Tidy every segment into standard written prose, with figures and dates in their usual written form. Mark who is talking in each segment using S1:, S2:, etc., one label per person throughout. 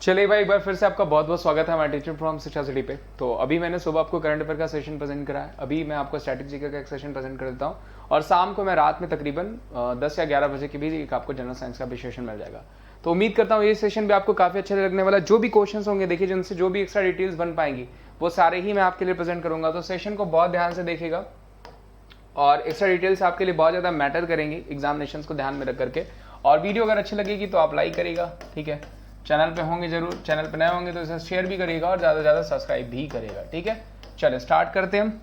S1: चलिए भाई, एक बार फिर से आपका बहुत बहुत स्वागत है हमारे टीचर फ्रॉम शिक्षा सिटी पे। तो अभी मैंने सुबह आपको करंट अफेयर का सेशन प्रेजेंट करा है, अभी मैं आपको स्ट्रैटेजी का एक सेशन प्रेजेंट कर देता हूँ और शाम को मैं रात में तकरीबन 10 या 11 बजे के बीच एक आपको जनरल साइंस का भी सेशन मिल जाएगा। तो उम्मीद करता हूँ ये सेशन भी आपको काफी अच्छा लगने वाला है। जो भी क्वेश्चन होंगे देखिए, जिनसे जो भी एक्स्ट्रा डिटेल्स बन पाएंगी वो सारे ही मैं आपके लिए प्रेजेंट करूंगा। तो सेशन को बहुत ध्यान से देखिएगा और एक्स्ट्रा डिटेल्स आपके लिए बहुत ज़्यादा मैटर करेंगी एग्जामिनेशन को ध्यान में रख करके। और वीडियो अगर अच्छी लगेगी तो आप लाइक करिएगा, ठीक है। चैनल पे होंगे जरूर, चैनल पे नए होंगे तो इसे शेयर भी करिएगा और ज़्यादा से ज़्यादा सब्सक्राइब भी करिएगा, ठीक है। चलिए स्टार्ट करते हैं हम।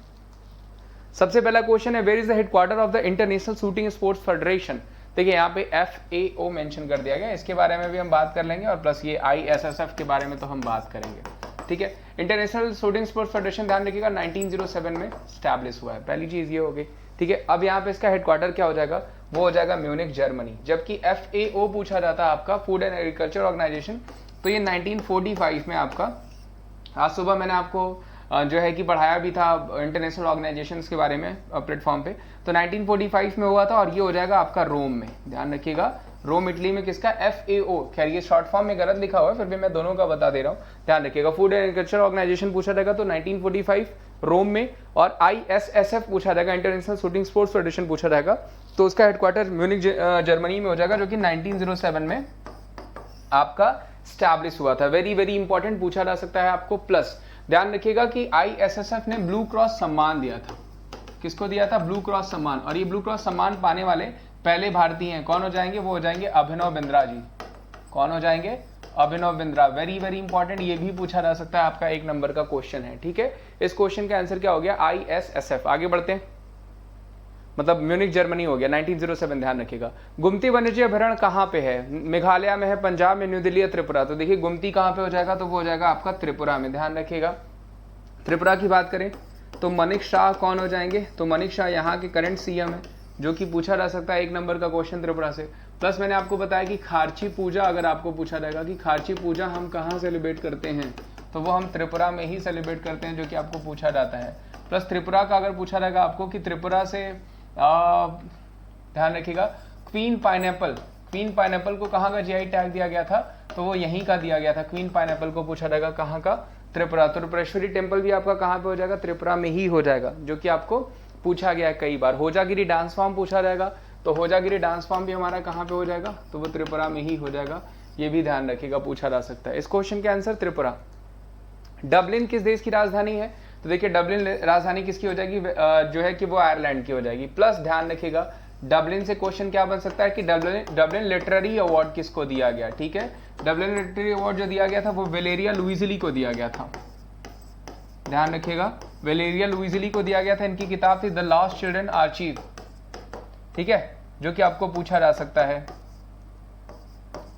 S1: सबसे पहला क्वेश्चन है, where is the headquarter of the international shooting sports federation. देखिए यहाँ पे FAO मेंशन कर दिया गया, इसके बारे में भी हम बात कर लेंगे और प्लस ये ISSF के बारे में तो हम बात करेंगे, ठीक है। इंटरनेशनल शूटिंग स्पोर्ट्स फेडरेशन ध्यान रखिएगा 1907 में स्टैब्लिश हुआ है, पहली चीज ये हो गई, ठीक है। अब यहाँ पे इसका हेडक्वार्टर क्या हो जाएगा, वो हो जाएगा म्यूनिक जर्मनी। जबकि FAO पूछा जाता है आपका फूड एंड एग्रीकल्चर ऑर्गेनाइजेशन, तो ये 1945 में आपका, आज सुबह मैंने आपको जो है कि पढ़ाया भी था इंटरनेशनल ऑर्गेनाइजेशंस के बारे में प्लेटफॉर्म पे। तो 1945 में हुआ था और ये हो जाएगा आपका रोम में, ध्यान रखिएगा रोम इटली में किसका, FAO। खैर ये शॉर्ट फॉर्म में गलत लिखा हुआ है, फिर भी मैं दोनों का बता दे रहा हूँ, ध्यान रखिएगा। फूड एंड एग्रीकल्चर ऑर्गेनाइजेशन पूछा जाएगा तो 1945 रोम में, और ISSF पूछा जाएगा इंटरनेशनल शूटिंग स्पोर्ट्स फेडरेशन पूछा जाएगा तो उसका हेडक्वार्टर म्यूनिक जर्मनी में हो जाएगा, जो कि 1907 में आपका स्टैब्लिश हुआ था। वेरी वेरी इंपॉर्टेंट पूछा जा सकता है आपको। प्लस ध्यान रखिएगा कि ISSF ने ब्लू क्रॉस सम्मान दिया था, किसको दिया था, ब्लू क्रॉस सम्मान। और ये ब्लू क्रॉस सम्मान पाने वाले पहले भारतीय हैं, कौन हो जाएंगे, वो हो जाएंगे अभिनव बिंद्रा जी। कौन हो जाएंगे, Abhinav Bindra. Very very important, ये भी पूछा जा सकता है, आपका 1 नंबर का क्वेश्चन है, ठीक है। इस क्वेश्चन का आंसर क्या हो गया, ISSF। आगे बढ़ते हैं, मतलब म्यूनिक जर्मनी हो गया 1907, ध्यान रखिएगा। गुमती वन्यजीव अभयारण्य कहाँ पे है, मेघालय में है, पंजाब में, न्यू दिल्ली या त्रिपुरा। तो देखिए गुमती कहाँ पे हो जाएगा, तो वो हो जाएगा आपका त्रिपुरा में, ध्यान रखिएगा। त्रिपुरा की बात करें तो मनिक शाह कौन हो जाएंगे, तो मनिक शाह यहाँ के करंट CM है, जो कि पूछा जा सकता है 1 नंबर का क्वेश्चन त्रिपुरा से। प्लस मैंने आपको बताया कि खारची पूजा, अगर आपको पूछा जाएगा कि खारची पूजा हम कहाँ सेलिब्रेट करते हैं, तो वो हम त्रिपुरा में ही सेलिब्रेट करते हैं, जो कि आपको पूछा जाता है। प्लस त्रिपुरा का अगर पूछा जाएगा आपको कि त्रिपुरा से ध्यान रखिएगा क्वीन पाइनएप्पल को कहाँ का GI टैग दिया गया था, तो वो यहीं का दिया गया था। क्वीन पाइनएप्पल को पूछा जाएगा कहाँ का, त्रिपुरा। त्रिपुरेश्वरी टेम्पल भी आपका कहाँ पे हो जाएगा, त्रिपुरा में ही हो जाएगा, जो कि आपको पूछा गया है कई बार। होजागिरी डांस फॉर्म पूछा जाएगा तो होजागिरी डांस फॉर्म भी हमारा कहाँ पे हो जाएगा, तो वो त्रिपुरा में ही हो जाएगा, ये भी ध्यान रखिएगा, पूछा जा सकता है। इस क्वेश्चन के आंसर त्रिपुरा। डबलिन किस देश की राजधानी है, तो देखिए डबलिन राजधानी किसकी हो जाएगी, जो है कि वो आयरलैंड की हो जाएगी। प्लस ध्यान रखिएगा डबलिन से क्वेश्चन क्या बन सकता है कि डबलिन लिटरेरी अवार्ड किसको दिया गया, ठीक है। डबलिन लिटरेरी अवार्ड जो दिया गया था वो वेलेरिया लुइजली को दिया गया था, ध्यान रखिएगा, वेलेरिया लुइजली को दिया गया था। इनकी किताब थी द लास्ट चिल्ड्रन आर्चीव, ठीक है, जो कि आपको पूछा जा सकता है,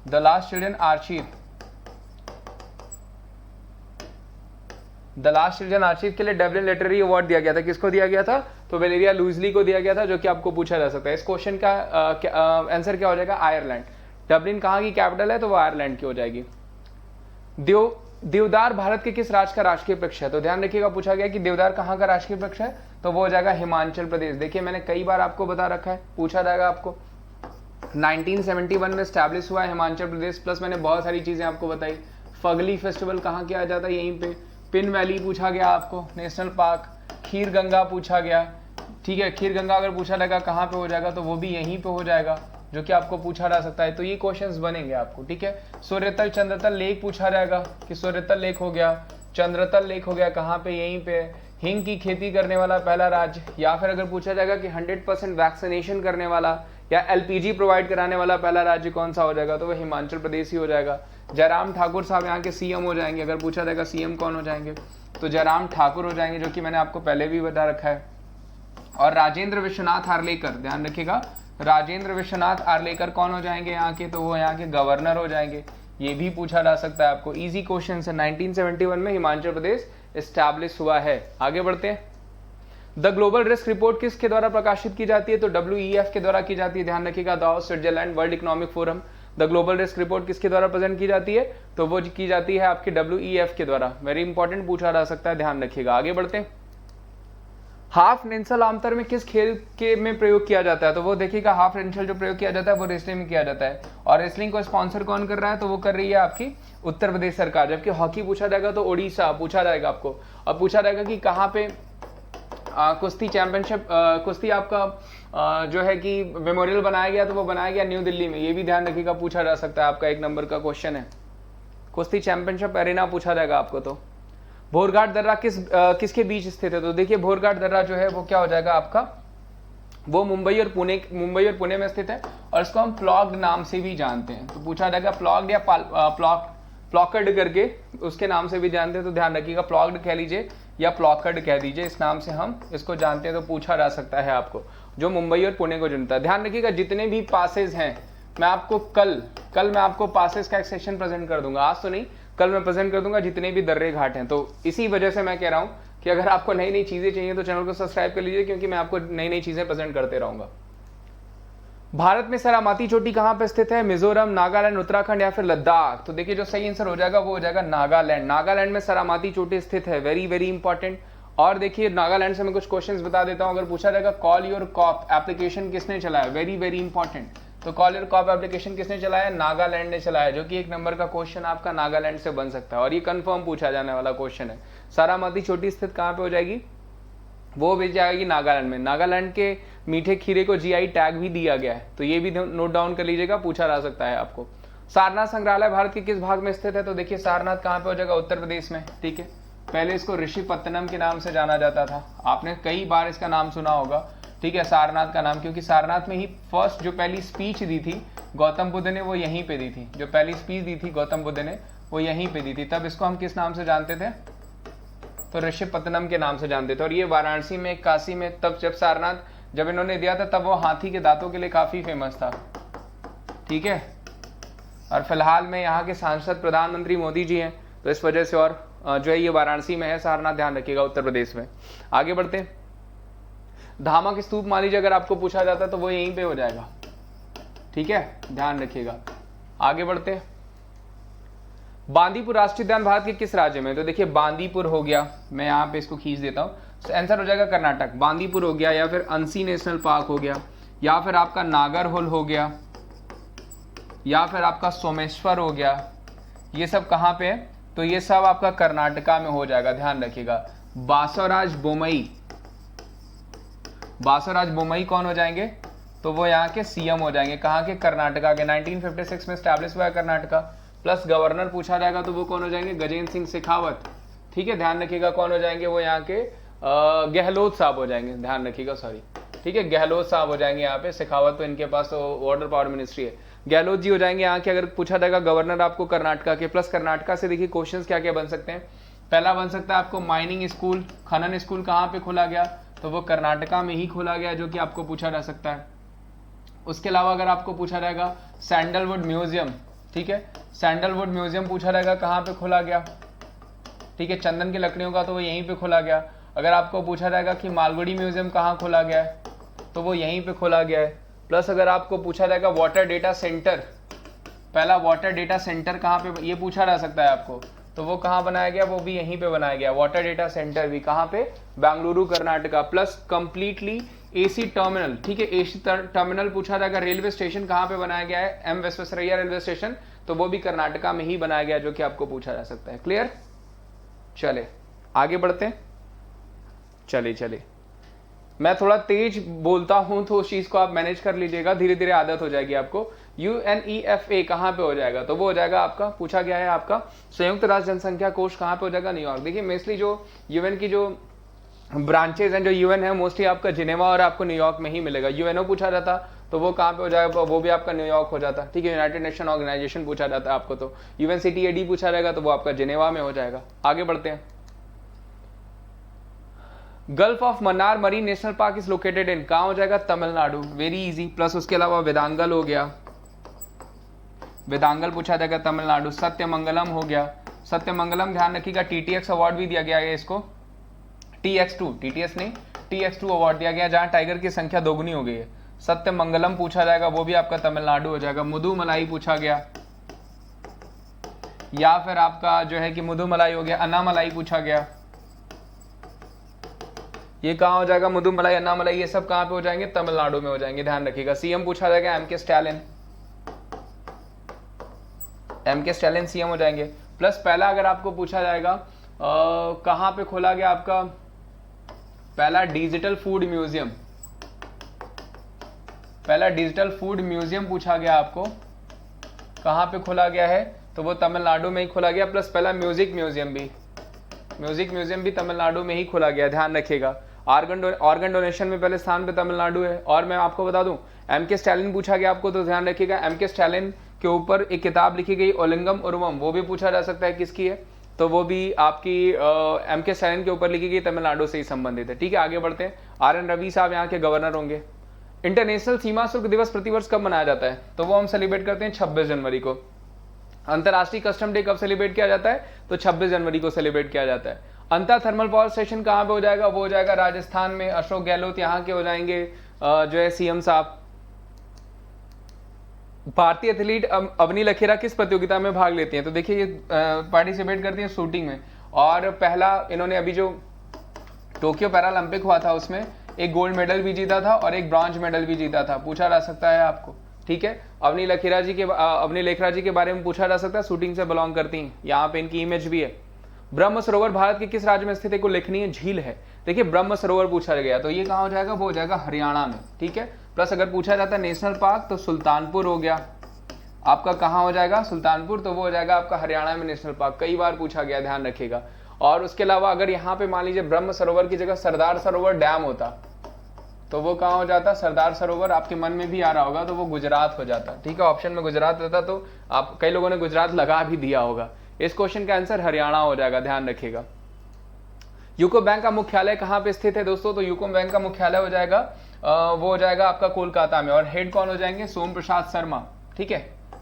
S1: the last children archive. The last children archive के लिए डबलिन लिटरेरी अवार्ड दिया गया था, किसको दिया गया था, तो वेलेरिया लुइजली को दिया गया था, जो कि आपको पूछा जा सकता है। इस क्वेश्चन का आंसर क्या हो जाएगा, आयरलैंड। डबलिन कहाँ की कैपिटल है, तो वो आयरलैंड की हो जाएगी। देवदार भारत के किस राज्य का राष्ट्रीय वृक्ष है, तो ध्यान रखिएगा पूछा गया कि देवदार कहाँ का राष्ट्रीय वृक्ष है, तो वो हो जाएगा हिमाचल प्रदेश। देखिए मैंने कई बार आपको बता रखा है, पूछा जाएगा आपको 1971 में स्टैब्लिश हुआ है हिमाचल प्रदेश। प्लस मैंने बहुत सारी चीजें आपको बताई, फगली फेस्टिवल कहाँ किया जाता है, यहीं पे। पिन वैली पूछा गया आपको, नेशनल पार्क। खीर गंगा पूछा गया, ठीक है, खीर गंगा अगर पूछा जाएगा कहाँ पे हो जाएगा, तो वो भी यहीं पे हो जाएगा, जो कि आपको पूछा जा सकता है। तो ये क्वेश्चंस बनेंगे आपको, ठीक है। सूर्यतल चंद्रतल लेक पूछा जाएगा कि सूर्यतल लेक हो गया, चंद्रतल लेक हो गया, कहाँ पे, यहीं पे। हिंग की खेती करने वाला पहला राज्य, या फिर अगर पूछा जाएगा कि 100% वैक्सीनेशन करने वाला या LPG प्रोवाइड कराने वाला पहला राज्य कौन सा हो जाएगा, तो वह हिमाचल प्रदेश ही हो जाएगा। जयराम ठाकुर साहब यहाँ के CM हो जाएंगे, अगर पूछा जाएगा CM कौन हो जाएंगे, तो जयराम ठाकुर हो जाएंगे, जो कि मैंने आपको पहले भी बता रखा है। और राजेंद्र विश्वनाथ आर्लेकर, ध्यान रखिएगा, राजेंद्र विश्वनाथ आर्लेकर कौन हो जाएंगे यहाँ के, तो वो यहाँ के गवर्नर हो जाएंगे। ये भी पूछा जा सकता है आपको, इजी क्वेश्चन है। 1971 में हिमाचल प्रदेश एस्टैब्लिश हुआ है। आगे बढ़ते हैं। द ग्लोबल रिस्क रिपोर्ट किसके द्वारा प्रकाशित की जाती है, तो WEF के द्वारा की जाती है, ध्यान रखिएगा। Davos, Switzerland, world economic forum. The global risk report किसके द्वारा प्रेजेंट की जाती है, तो वो की जाती है आपके WEF के द्वारा। वेरी इंपॉर्टेंट पूछा जा सकता है, ध्यान रखिएगा। आगे बढ़ते हैं। हाफ निंसल आमतौर में किस खेल के में प्रयोग किया जाता है? तो वो देखिएगा हाफ निंसल जो प्रयोग किया जाता है वो रेसलिंग में किया जाता है। और रेसलिंग को स्पॉन्सर कौन कर रहा है? तो वो कर रही है आपकी उत्तर प्रदेश सरकार। जबकि हॉकी पूछा जाएगा तो उड़ीसा पूछा जाएगा आपको। और पूछा जाएगा कि कहाँ पे कुश्ती चैंपियनशिप, कुश्ती आपका जो है कि मेमोरियल बनाया गया, तो वो बनाया गया न्यू दिल्ली में। ये भी ध्यान रखिएगा, पूछा जा सकता है, आपका 1 नंबर का क्वेश्चन है। कुश्ती चैंपियनशिप एरिना पूछा जाएगा आपको। तो भोरघाट दर्रा किसके बीच स्थित है? तो देखिए भोरघाट दर्रा जो है वो क्या हो जाएगा आपका, वो मुंबई और पुणे में स्थित है। और इसको हम प्लॉग्ड नाम से भी जानते हैं। तो पूछा जाएगा प्लॉग्ड या प्लॉकड करके उसके नाम से भी जानते हैं। तो ध्यान रखिएगा, प्लॉग्ड कह लीजिए या प्लॉकड कह दीजिए, इस नाम से हम इसको जानते हैं। तो पूछा जा सकता है आपको, जो मुंबई और पुणे को जुड़ता है। ध्यान रखिएगा, जितने भी पासेज हैं मैं आपको कल मैं आपको पासेज का एक सेक्शन प्रेजेंट कर दूंगा। आज तो नहीं, कल मैं प्रेजेंट कर दूंगा जितने भी दर्रे घाट हैं। तो इसी वजह से मैं कह रहा हूं कि अगर आपको नई नई चीजें चाहिए तो चैनल को सब्सक्राइब कर लीजिए, क्योंकि मैं आपको नई नई चीजें प्रेजेंट करते रहूंगा। भारत में सरामती चोटी कहां पे स्थित है? मिजोरम, नागालैंड, उत्तराखंड या फिर लद्दाख? तो देखिए जो सही आंसर हो जाएगा वो हो जाएगा नागालैंड। नागालैंड में सरामती चोटी स्थित है। Very very important. और देखिए नागालैंड से मैं कुछ क्वेश्चंस बता देता हूं। अगर पूछा जाएगा कॉल योर कॉप एप्लीकेशन किसने चलाया? Very very important. तो कॉल योर कॉप एप्लीकेशन किसने चलाया? नागालैंड ने चलाया, जो कि 1 नंबर का क्वेश्चन आपका नागालैंड से बन सकता है। और ये कंफर्म पूछा जाने वाला क्वेश्चन है। सरामती चोटी स्थित कहां पे हो जाएगी? वो भी जाएगी नागालैंड में। नागालैंड के मीठे खीरे को जीआई टैग भी दिया गया है। तो ये भी नोट डाउन कर लीजिएगा, पूछा जा सकता है आपको। सारनाथ संग्रहालय भारत के किस भाग में स्थित है? तो देखिए सारनाथ कहां पे हो जाएगा? उत्तर प्रदेश में। ठीक है, पहले इसको ऋषिपत्तनम के नाम से जाना जाता था। आपने कई बार इसका नाम सुना होगा। ठीक है, सारनाथ का नाम, क्योंकि सारनाथ में ही फर्स्ट जो पहली स्पीच दी थी गौतम बुद्ध ने, वो यहीं पे दी थी। जो पहली स्पीच दी थी गौतम बुद्ध ने, वो यहीं पे दी थी। तब इसको हम किस नाम से जानते थे? तो ऋषिपत्तनम के नाम से जानते थे। और ये वाराणसी में, काशी में, तब जब सारनाथ जब इन्होंने दिया था, तब वो हाथी के दांतों के लिए काफी फेमस था। ठीक है, और फिलहाल में यहाँ के सांसद प्रधानमंत्री मोदी जी हैं, तो इस वजह से। और जो है ये वाराणसी में है सारनाथ, ध्यान रखिएगा, उत्तर प्रदेश में। आगे बढ़ते हैं। धामक स्तूप मान लीजिए अगर आपको पूछा जाता है तो वो यहीं पे हो जाएगा। ठीक है, ध्यान रखिएगा। आगे बढ़ते हैं। बांदीपुर राष्ट्रीय उद्यान भारत के किस राज्य में? तो देखिए बांदीपुर हो गया, मैं यहाँ पे इसको खींच देता हूँ। आंसर हो जाएगा कर्नाटक। बांदीपुर हो गया, या फिर अंसी नेशनल पार्क हो गया, या फिर आपका नागरहोल हो गया, या फिर आपका सोमेश्वर हो गया। ये सब कहाँ पे है? तो ये सब आपका कर्नाटका में हो जाएगा, ध्यान रखिएगा। बासवराज बोमई कौन हो जाएंगे? तो वो यहाँ के सीएम हो जाएंगे। कहाँ के? कर्नाटका के। 1956 में स्टैब्लिश हुआ है कर्नाटका। प्लस गवर्नर पूछा जाएगा तो वो कौन हो जाएंगे? गजेंद्र सिंह शेखावत। ठीक है, ध्यान रखिएगा कौन हो जाएंगे? वो यहाँ के गहलोत साहब हो जाएंगे। ध्यान रखिएगा, सॉरी। ठीक है, गहलोत साहब हो जाएंगे यहाँ पे। शेखावत तो इनके पास तो वाटर पावर मिनिस्ट्री है। गहलोत जी हो जाएंगे यहाँ के। अगर पूछा जाएगा गवर्नर आपको कर्नाटका के। प्लस कर्नाटका से देखिए क्वेश्चन क्या क्या बन सकते हैं। पहला बन सकता है आपको माइनिंग स्कूल, खनन स्कूल कहाँ पे खोला गया? तो वो कर्नाटका में ही खोला गया, जो कि आपको पूछा जा सकता है। उसके अलावा अगर आपको पूछा जाएगा सैंडलवुड म्यूजियम, ठीक है, सैंडलवुड म्यूजियम पूछा जाएगा कहाँ पे खोला गया? ठीक है, चंदन की लकड़ियों का, तो वो यहीं पे खोला गया। अगर आपको पूछा जाएगा कि मालगुडी म्यूजियम कहाँ खोला गया है, तो वो यहीं पे खोला गया है। प्लस अगर आपको पूछा जाएगा वाटर डेटा सेंटर, पहला वाटर डेटा सेंटर कहाँ पे, ये पूछा जा सकता है आपको, तो वो कहाँ बनाया गया? वो भी यहीं पे बनाया गया। वाटर डेटा सेंटर भी कहाँ पे? Bengaluru Karnataka. Plus completely AC terminal, ठीक है, एसी टर्मिनल पूछा जाएगा। रेलवे स्टेशन कहाँ पे बनाया गया है? एम विश्वेश्वरैया रेलवे स्टेशन, तो वो भी कर्नाटका में ही बनाया गया, जो कि आपको पूछा जा सकता है। क्लियर? चले आगे बढ़ते हैं। चलिए मैं थोड़ा तेज बोलता हूं तो उस चीज को आप मैनेज कर लीजिएगा, धीरे धीरे आदत हो जाएगी आपको। UNEFA कहां पे हो जाएगा? तो वो हो जाएगा आपका, पूछा गया है आपका संयुक्त राष्ट्र जनसंख्या कोष कहां पे हो जाएगा? न्यूयॉर्क। देखिए मोस्टली जो यूएन की जो ब्रांचेज हैं, जो यूएन है मोस्टली आपका जिनेवा और आपको न्यूयॉर्क में ही मिलेगा। यूएनओ पूछा जाता तो वो कहां पे हो जाएगा? वो भी आपका न्यूयॉर्क हो जाता। ठीक है, यूनाइटेड नेशन ऑर्गेनाइजेशन पूछा जाता है आपको, तो UNCTAD पूछा जाएगा तो वो आपका जिनेवा में हो जाएगा। आगे बढ़ते हैं। Gulf of Mannar marine national park is located in, कहां हो जाएगा? तमिलनाडु। Very easy. प्लस उसके अलावा वेदांगल हो गया, वेदांगल पूछा जाएगा तमिलनाडु। सत्यमंगलम हो गया, सत्यमंगलम ध्यान रखिएगा। TTX अवार्ड भी दिया गया है इसको, TX2, TTS नहीं, TX2 अवार्ड दिया गया, जहां टाइगर की संख्या दोगुनी हो गई है। सत्यमंगलम पूछा जाएगा, वो भी आपका तमिलनाडु हो जाएगा। मुदुमलाई पूछा गया, या फिर आपका जो है कि मुदुमलाई हो गया। अन्नामलाई पूछा गया, ये कहाँ हो जाएगा, मुदुमलाई, अन्नामलाई, ये सब कहाँ पे हो जाएंगे, तमिलनाडु में हो जाएंगे, ध्यान रखिएगा। सीएम पूछा जाएगा MK Stalin, MK Stalin CM हो जाएंगे। प्लस पहला अगर आपको पूछा जाएगा कहाँ पे खोला गया आपका पहला डिजिटल फूड म्यूजियम, पहला डिजिटल फूड म्यूजियम पूछा गया आपको कहाँ पे खोला गया है, तो वो तमिलनाडु में ही खोला गया। प्लस पहला म्यूजिक म्यूजियम भी तमिलनाडु में ही खोला गया, ध्यान रखिएगा। ऑर्गन डोनेशन में पहले स्थान पे तमिलनाडु है। और मैं आपको बता दूं एमके स्टैलिन पूछा गया आपको, तो ध्यान रखिएगा एमके स्टैलिन के ऊपर एक किताब लिखी गई ओलिंगम उर्वम, वो भी पूछा जा सकता है किसकी है, तो वो भी आपकी एमके स्टैलिन के ऊपर लिखी गई, तमिलनाडु से ही संबंधित है। ठीक है, आगे बढ़ते हैं। RN रवि साहब यहाँ के गवर्नर होंगे। इंटरनेशनल सीमा शुल्क दिवस प्रतिवर्ष कब मनाया जाता है, तो वो हम सेलिब्रेट करते हैं 26 जनवरी को। अंतर्राष्ट्रीय कस्टम डे कब सेलिब्रेट किया जाता है, तो 26 जनवरी को सेलिब्रेट किया जाता है। अंतर थर्मल पावर स्टेशन कहाँ पे हो जाएगा, वो हो जाएगा राजस्थान में। अशोक गहलोत यहाँ के हो जाएंगे जो है सीएम साहब। भारतीय एथलीट अवनी लखेरा किस प्रतियोगिता में भाग लेती हैं, तो देखिए ये पार्टिसिपेट करती हैं शूटिंग में। और पहला इन्होंने अभी जो टोक्यो पैरालंपिक हुआ था उसमें एक गोल्ड मेडल भी जीता था और एक ब्रॉन्ज मेडल भी जीता था, पूछा जा सकता है आपको। ठीक है, अवनी लेखरा जी के बारे में पूछा जा सकता है, शूटिंग से बिलोंग करती हैं, यहाँ पे इनकी इमेज भी है। ब्रह्म सरोवर भारत के किस राज्य में स्थित एक उल्लेखनीय झील है, देखिए ब्रह्म सरोवर पूछा गया, तो ये कहाँ हो जाएगा, वो हो जाएगा हरियाणा में। ठीक है, प्लस अगर पूछा जाता है नेशनल पार्क तो सुल्तानपुर हो गया आपका, कहाँ हो जाएगा, सुल्तानपुर, तो वो हो जाएगा आपका हरियाणा में नेशनल पार्क, कई बार पूछा गया, ध्यान रखिएगा। और उसके अलावा अगर यहाँ पे मान लीजिए ब्रह्म सरोवर की जगह सरदार सरोवर डैम होता तो वो कहाँ हो जाता, सरदार सरोवर आपके मन में भी आ रहा होगा, तो वो गुजरात हो जाता। ठीक है, ऑप्शन में गुजरात रहता, तो आप कई लोगों ने गुजरात लगा भी दिया होगा। इस क्वेश्चन का आंसर हरियाणा हो जाएगा, ध्यान रखिएगा। यूको बैंक का मुख्यालय कहाँ पे स्थित है दोस्तों, तो यूको बैंक का मुख्यालय हो जाएगा वो हो जाएगा आपका कोलकाता में। और हेड कौन हो जाएंगे, सोम प्रसाद शर्मा। ठीक है,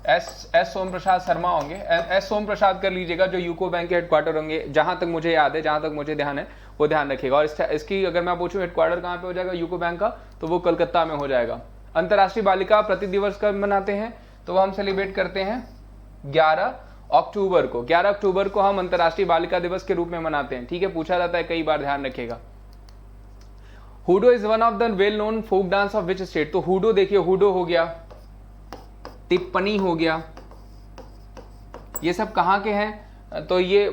S1: एस सोम प्रसाद शर्मा होंगे, एस सोम प्रसाद कर लीजिएगा, जो यूको बैंक के हेडक्वार्टर होंगे, जहां तक मुझे याद है, जहां तक मुझे ध्यान है वो ध्यान रखिएगा। और इसकी अगर मैं पूछूं हेडक्वार्टर कहाँ पे हो जाएगा यूको बैंक का, तो वो कलकत्ता में हो जाएगा। अंतर्राष्ट्रीय बालिका प्रति दिवस कब मनाते हैं, तो वो हम सेलिब्रेट करते हैं 11 अक्टूबर को। 11 अक्टूबर को हम अंतर्राष्ट्रीय बालिका दिवस के रूप में मनाते हैं। ठीक है, पूछा जाता है कई बार, ध्यान रखिएगा। Hudo is one of the well known folk dance of which state, तो हुडो देखिए, हुडो हो गया, टिप्पणी हो गया, ये सब कहाँ के हैं, तो ये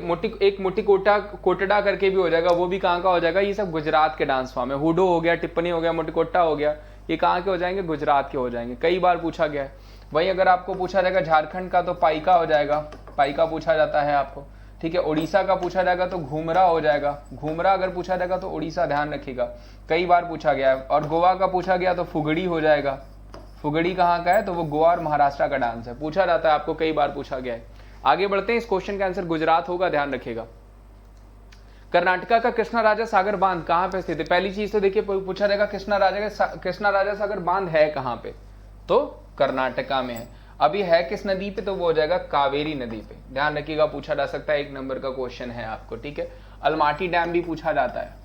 S1: एक मोटिकोटा कोटड़ा करके भी हो जाएगा, वो भी कहाँ का हो जाएगा, ये सब गुजरात के डांस फॉर्म है। हुडो हो गया, टिप्पणी हो गया, मोटिकोटा हो गया, ये कहाँ के हो जाएंगे, गुजरात के हो जाएंगे, कई बार पूछा गया है। वही अगर आपको पूछा जाएगा झारखंड का, तो पाइका हो जाएगा, पाइका पूछा जाता है आपको। ठीक है, उड़ीसा का पूछा जाएगा तो घूमरा हो जाएगा, घूमरा अगर पूछा जाएगा तो उड़ीसा, ध्यान रखिएगा, कई बार पूछा गया है। और गोवा का पूछा गया तो फुगड़ी हो जाएगा, फुगड़ी कहाँ का है, तो वो गोवा और महाराष्ट्र का डांस है, पूछा जाता है आपको, कई बार पूछा गया है। आगे बढ़ते हैं, इस क्वेश्चन का आंसर गुजरात होगा, ध्यान रखिएगा। कर्नाटका का कृष्णा राजा सागर बांध कहाँ पे स्थित है, पहली चीज तो देखिए पूछा जाएगा कृष्णा राजा सागर बांध है कहाँ पे, तो कर्नाटका में है। अभी है किस नदी पे, तो वो हो जाएगा कावेरी नदी पे, ध्यान रखिएगा, पूछा जा सकता है, 1 नंबर का क्वेश्चन है आपको। ठीक है, अलमाटी डैम भी पूछा जाता है,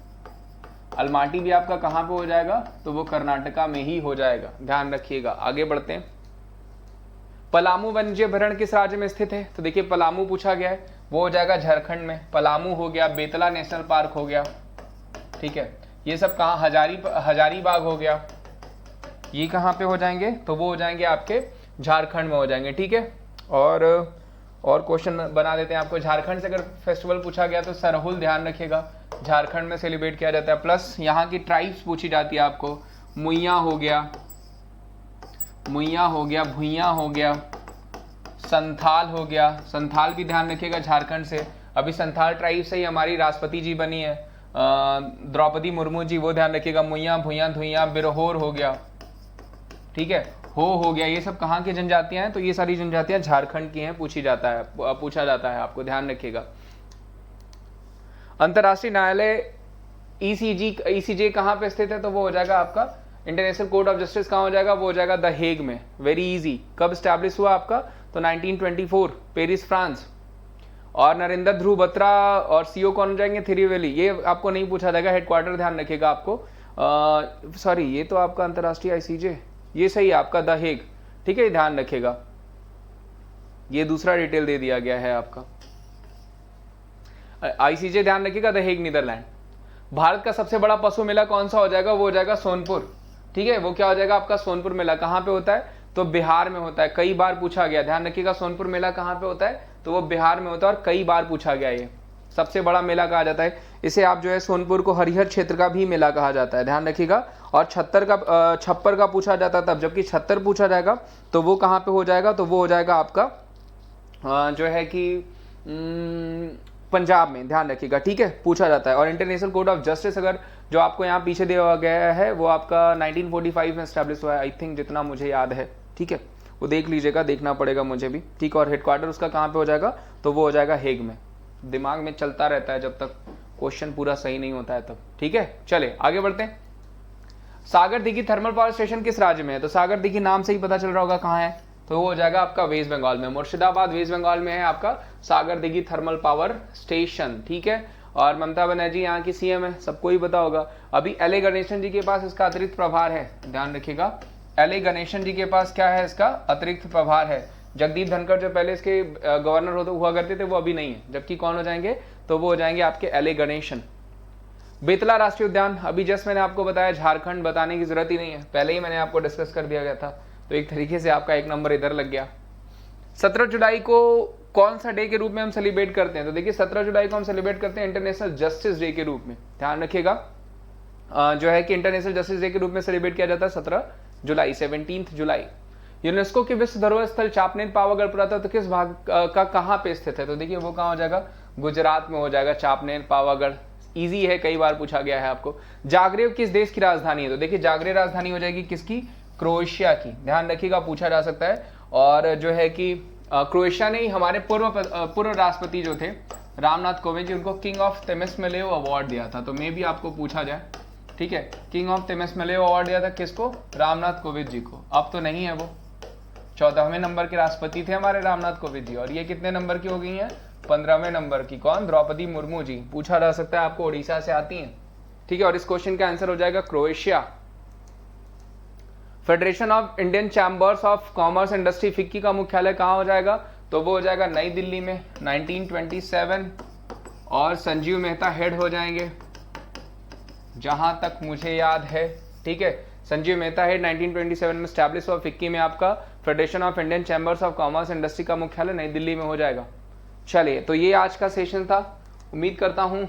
S1: अलमाटी भी आपका कहाँ पे हो जाएगा, तो वो कर्नाटका में ही हो जाएगा, ध्यान रखिएगा। आगे बढ़ते हैं, पलामू वन्यभरण किस राज्य में स्थित है, तो देखिए पलामू पूछा गया है, वो हो जाएगा झारखंड में, पलामू हो गया, बेतला नेशनल पार्क हो गया। ठीक है, ये सब कहाँ, हजारीबाग हो गया, ये कहाँ पे हो जाएंगे, तो वो हो जाएंगे आपके झारखंड में हो जाएंगे। ठीक है, और क्वेश्चन बना देते हैं आपको, झारखंड से अगर फेस्टिवल पूछा गया तो सरहुल, ध्यान रखिएगा, झारखंड में सेलिब्रेट किया जाता है। प्लस यहाँ की ट्राइब्स पूछी जाती है आपको, मुइया हो गया, भुइया हो गया, संथाल हो गया, संथाल भी ध्यान रखिएगा झारखंड से। अभी संथाल ट्राइब से ही हमारी राष्ट्रपति जी बनी है द्रौपदी मुर्मू जी, वो ध्यान रखिएगा। मुइया, भुइया, धुइया, बिरहोर हो गया। ठीक है, हो गया, ये सब कहाँ की जनजातियां हैं, तो ये सारी जनजातियां झारखंड की हैं, पूछा जाता है आपको, ध्यान रखिएगा। अंतर्राष्ट्रीय न्यायालय ईसीजे कहाँ पे स्थित है, तो वो हो जाएगा आपका इंटरनेशनल कोर्ट ऑफ जस्टिस, कहाँ हो जाएगा, वो हो जाएगा द हेग में, वेरी इजी। कब स्टैब्लिश हुआ आपका, तो 1924, पेरिस फ्रांस। और नरेंद्र ध्रुव बत्रा और सीओ कौन हो जाएंगे, थिरुवेली, ये आपको नहीं पूछा जाएगा, हेडक्वार्टर ध्यान रखिएगा आपको। सॉरी, ये तो आपका अंतर्राष्ट्रीय आईसीजे, ये सही है आपका द हेग। ठीक है, ध्यान रखिएगा, ये दूसरा डिटेल दे दिया गया है आपका, आईसीजे ध्यान रखिएगा, द हेग नीदरलैंड। भारत का सबसे बड़ा पशु मेला कौन सा हो जाएगा, वो हो जाएगा सोनपुर। ठीक है, वो क्या हो जाएगा आपका सोनपुर मेला। कहाँ पे होता है, तो बिहार में होता है। कई बार पूछा गया, ध्यान रखिएगा, सोनपुर मेला कहाँ पे होता है, तो वो बिहार में होता है और कई बार पूछा गया। ये सबसे बड़ा मेला कहा जाता है इसे। आप जो है सोनपुर को हरिहर क्षेत्र का भी मेला कहा जाता है, ध्यान रखिएगा। और छप्पर का पूछा जाता है तब, जबकि 76 पूछा जाएगा तो वो कहाँ पे हो जाएगा, तो वो हो जाएगा आपका जो है कि पंजाब में, ध्यान रखिएगा। ठीक है, पूछा जाता है। और इंटरनेशनल कोर्ट ऑफ जस्टिस अगर जो आपको यहाँ पीछे दिया गया है वो आपका 1945 में स्टैब्लिश हुआ है, आई थिंक, जितना मुझे याद है। ठीक है, वो देख लीजिएगा, देखना पड़ेगा मुझे भी। ठीक है, और हेडक्वार्टर उसका कहाँ पे हो जाएगा, तो वो हो जाएगा हेग में। दिमाग में चलता रहता है जब तक क्वेश्चन पूरा सही नहीं होता है तब। ठीक है, चले आगे बढ़ते हैं। सागर दिघी थर्मल पावर स्टेशन किस राज्य में है, तो सागर दिघी नाम से ही पता चल रहा होगा कहाँ है, तो वो हो जाएगा आपका वेस्ट बंगाल में। मुर्शिदाबाद वेस्ट बंगाल में है आपका सागर दिघी थर्मल पावर स्टेशन। ठीक है, और ममता बनर्जी यहाँ की सीएम है, सबको ही पता होगा। अभी एल ए गणेशन जी के पास इसका अतिरिक्त प्रभार है, ध्यान रखिएगा। एल ए गणेशन जी के पास क्या है, इसका अतिरिक्त प्रभार है। जगदीप धनखड़ जो पहले इसके गवर्नर हुआ करते थे वो अभी नहीं है, जबकि कौन हो जाएंगे, तो वो हो जाएंगे आपके एल ए गणेशन। बेतला राष्ट्रीय उद्यान, अभी जस्ट मैंने आपको बताया, झारखंड, बताने की जरूरत ही नहीं है, पहले ही मैंने आपको डिस्कस कर दिया गया था, तो एक तरीके से आपका एक नंबर इधर लग गया। 17 जुलाई को कौन सा डे के रूप में हम सेलिब्रेट करते हैं, तो देखिए 17 जुलाई को हम सेलिब्रेट करते हैं इंटरनेशनल जस्टिस डे के रूप में, ध्यान रखिएगा। जो है कि इंटरनेशनल जस्टिस डे के रूप में सेलिब्रेट किया जाता है 17 जुलाई, 17 जुलाई। यूनेस्को के विश्व धरोहर स्थल चापनेर पावागढ़ पुरातत्व किस भाग का कहाँ पे स्थित है, तो देखिए वो कहाँ हो जाएगा, गुजरात में हो जाएगा चापनेर पावागढ़। इजी है, कई बार पूछा गया है आपको। जाग्रेब किस देश की राजधानी है, तो देखिए जाग्रेब राजधानी हो जाएगी किसकी, क्रोएशिया की, ध्यान रखिएगा, पूछा जा सकता है। और जो है कि क्रोएशिया ने ही हमारे पूर्व राष्ट्रपति जो थे रामनाथ कोविंद जी, उनको किंग ऑफ तेमिसमेलेव अवार्ड दिया था, तो मे भी आपको पूछा जाए। ठीक है, किंग ऑफ तेमिसमेलेव अवार्ड दिया था किसको, रामनाथ कोविंद जी को। अब तो नहीं है वो, 14वें नंबर के राष्ट्रपति थे हमारे रामनाथ कोविंद जी, और ये कितने नंबर की हो गई हैं, 15वें नंबर की। कौन, द्रौपदी मुर्मू जी। पूछा जा सकता है, आपको उड़ीसा से आती हैं। ठीक है, और इस क्वेश्चन का आंसर हो जाएगा Croatia. Federation of Indian chambers of commerce industry FICCI का मुख्यालय कहाँ हो जाएगा, तो वो हो जाएगा नई दिल्ली में, 1927। और संजीव मेहता हेड हो जाएंगे जहां तक मुझे याद है। ठीक है, संजीव मेहता हेड 1927 में स्टैब्लिश हुआ फिक्की में। आपका federation of Indian chambers of commerce industry का मुख्यालय नई दिल्ली में हो जाएगा। चलिए, तो ये आज का सेशन था। उम्मीद करता हूँ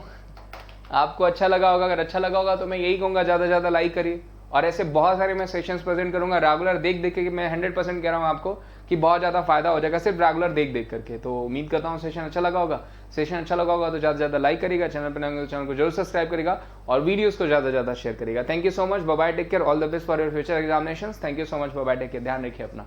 S1: आपको अच्छा लगा होगा। अगर अच्छा लगा होगा तो मैं यही कहूँगा, ज़्यादा से ज़्यादा लाइक करिए। और ऐसे बहुत सारे मैं सेशंस प्रेजेंट करूँगा रेगुलर, देख देख के। मैं 100% कह रहा हूँ आपको कि बहुत ज़्यादा फायदा हो जाएगा सिर्फ रेगुलर देख देख करके। तो उम्मीद करता हूँ सेशन अच्छा लगा होगा। सेशन अच्छा लगा होगा तो ज़्यादा से ज़्यादा लाइक करेगा, चैनल पर नए होंगे तो चैनल को जरूर सब्सक्राइब करेगा और वीडियोज़ को ज़्यादा से ज़्यादा शेयर करेगा। Thank you so much, bye bye, take care, all the best for your future examinations. Thank you so much, bye bye, take care, ध्यान रखिए अपना।